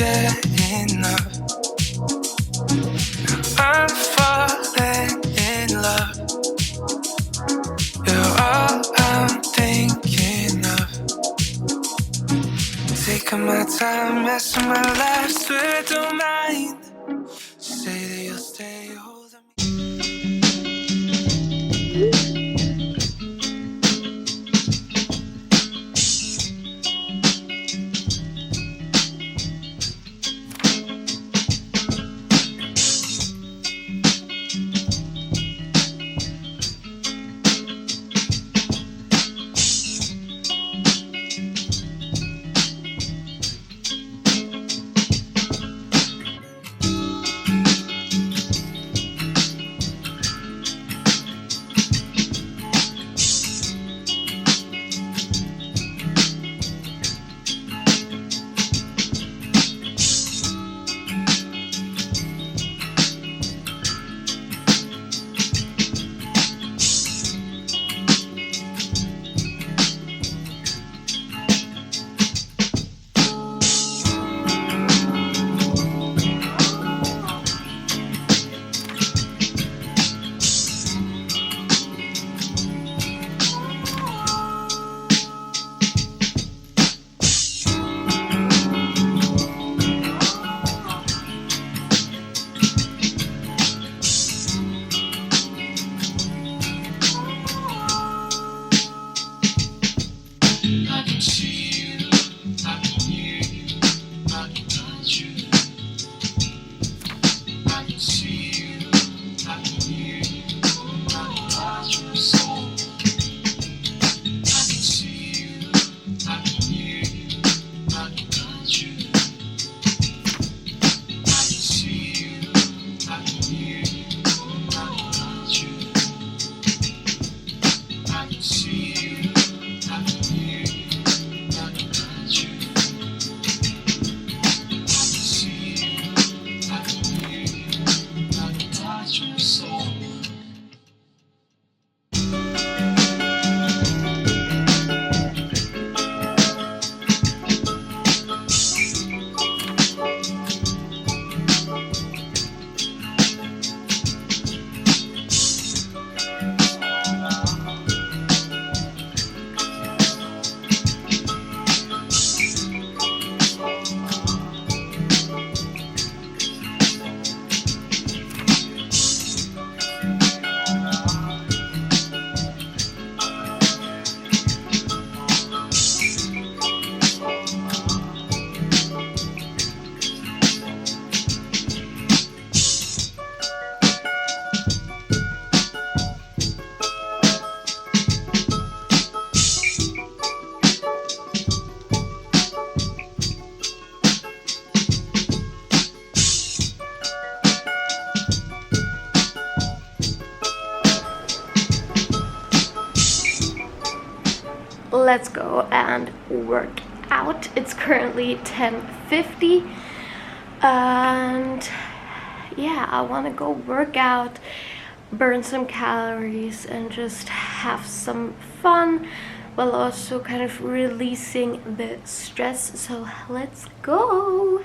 get enough. I'm falling in love. You're all I'm thinking of. Taking my time, messing my life, swear don't mind. Say that you'll stay holding me. Let's go and work out. It's currently 10:50 and yeah, I want to go work out, burn some calories and just have some fun while also kind of releasing the stress. So let's go.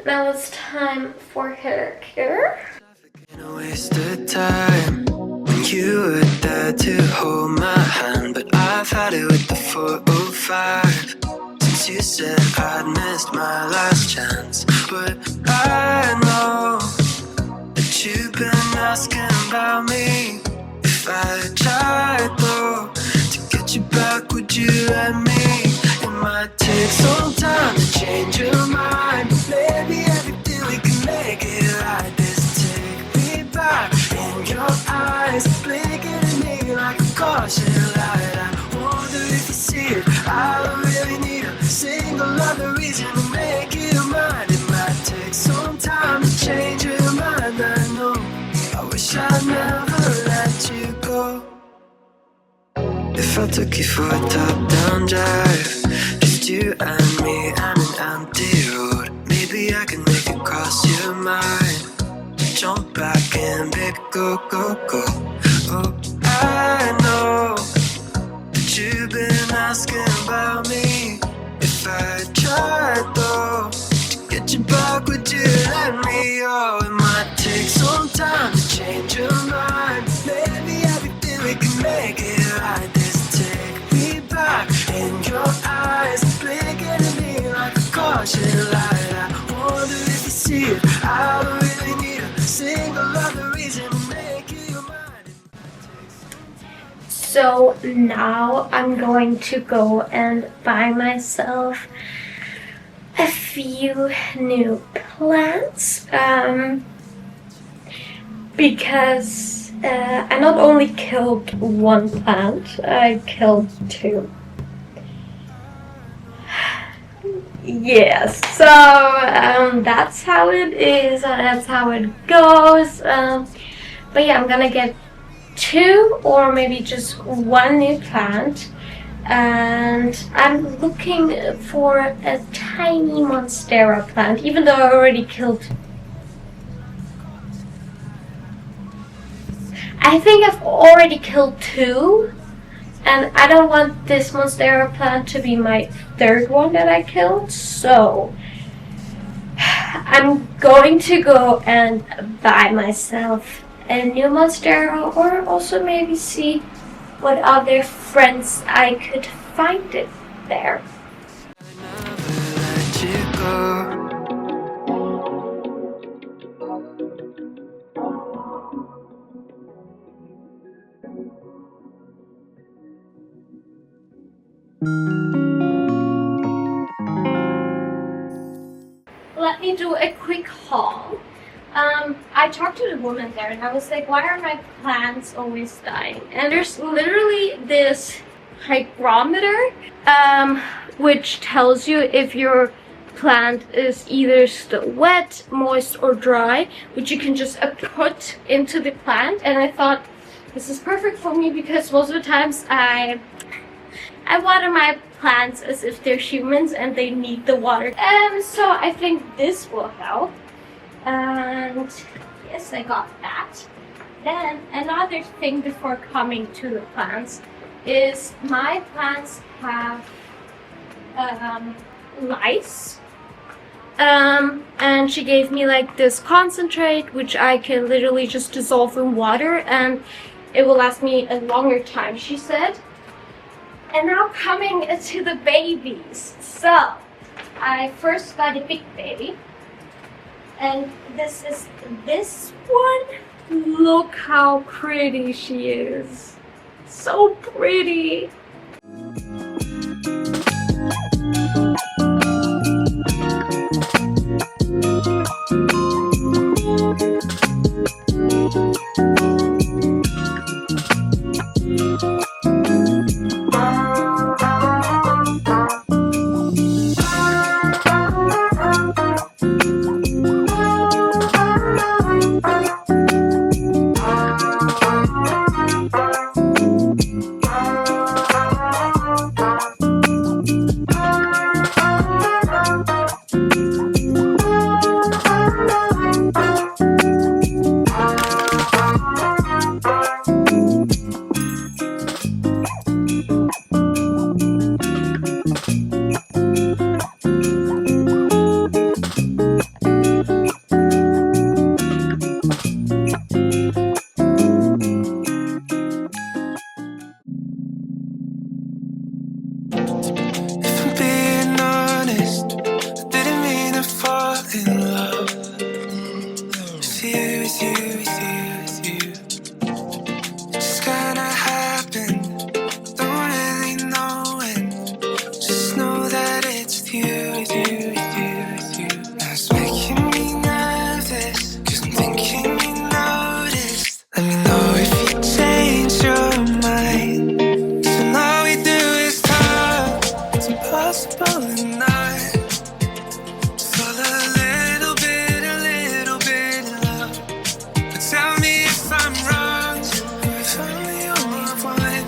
now it's time for hair care. A waste of time when you were there to hold my hand, but I've had it with the 405 since you said I'd missed my last chance. But I know that you've been asking about me. If I tried though to get you back, would you let me? It might take some time to change your mind, but maybe everything we can make it like this. Back in your eyes, blinking at me like a caution light. I wonder if you see it. I don't really need a single other reason to make you mine. It might take some time to change your mind. I know. I wish I'd never let you go. If I took you for a top-down drive, just you and me and an empty road, maybe I can make it cross your mind. Jump back in, baby, go, go, go. Oh, I know that you've been asking about me. If I tried though to get you back, would you let me? Oh, it might take some time to change your mind. Maybe everything we can make it like this. Take me back in your eyes, blinking at me like a caution light. I wonder if you see it. I don't really need a single other reason to make you mine. So now I'm going to go and buy myself a few new plants because I not only killed one plant, I killed two. Yes, so that's how it is, that's how it goes. But yeah, I'm gonna get two or maybe just one new plant, and I'm looking for a tiny monstera plant, even though I already killed. I think I've already killed two. And I don't want this monstera plant to be my third one that I killed, so I'm going to go and buy myself a new monstera, or also maybe see what other friends I could find it there. Let me do a quick haul. I talked to the woman there and I was like, why are my plants always dying? And there's literally this hygrometer which tells you if your plant is either still wet, moist, or dry, which you can just put into the plant. And I thought this is perfect for me because most of the times I water my plants as if they're humans and they need the water. So I think this will help. And yes, I got that. Then another thing before coming to the plants is my plants have lice. And she gave me like this concentrate which I can literally just dissolve in water and it will last me a longer time, she said. And now coming to the babies. So I first got a big baby, and this is this one. Look how pretty she is. So pretty. impossible and I fall a little bit in love. But tell me if I'm wrong, or if I'm the only one.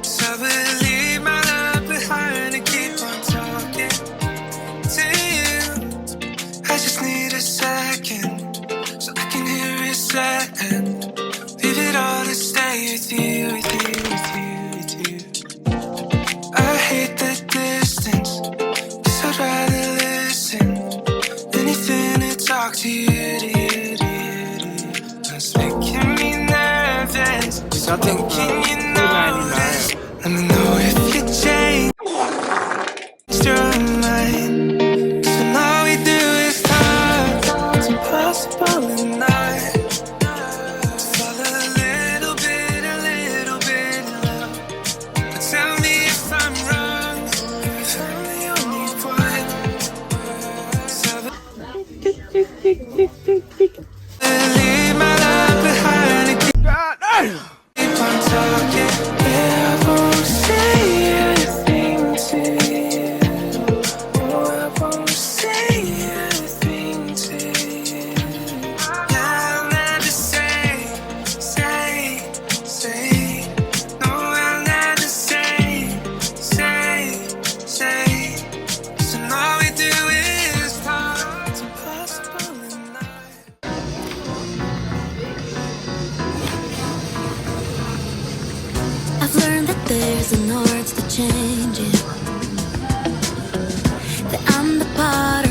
So I will leave my love behind and keep on talking to you. I just need a second, so I can hear it saying, leave it all to stay with you, with you, with you, with you. I hate the distance, 'cause I'd rather listen, anything to talk to you, to you, to you, to you. It's making me nervous, 'cause I'm thinking you know this. Let me know if you change your mind, 'cause all we do is talk. It's impossible and I fall a little bit in love. But tell me if I'm wrong, or if I'm the only one. So leave my love behind and keep on talking. Yeah, I won't say anything to you. Oh, I won't say anything to you. Yeah, I'll never say. No, I'll never say. 'Cause all we do is talk. It's impossible and I I've learned that there's an art to change it, that I'm the potter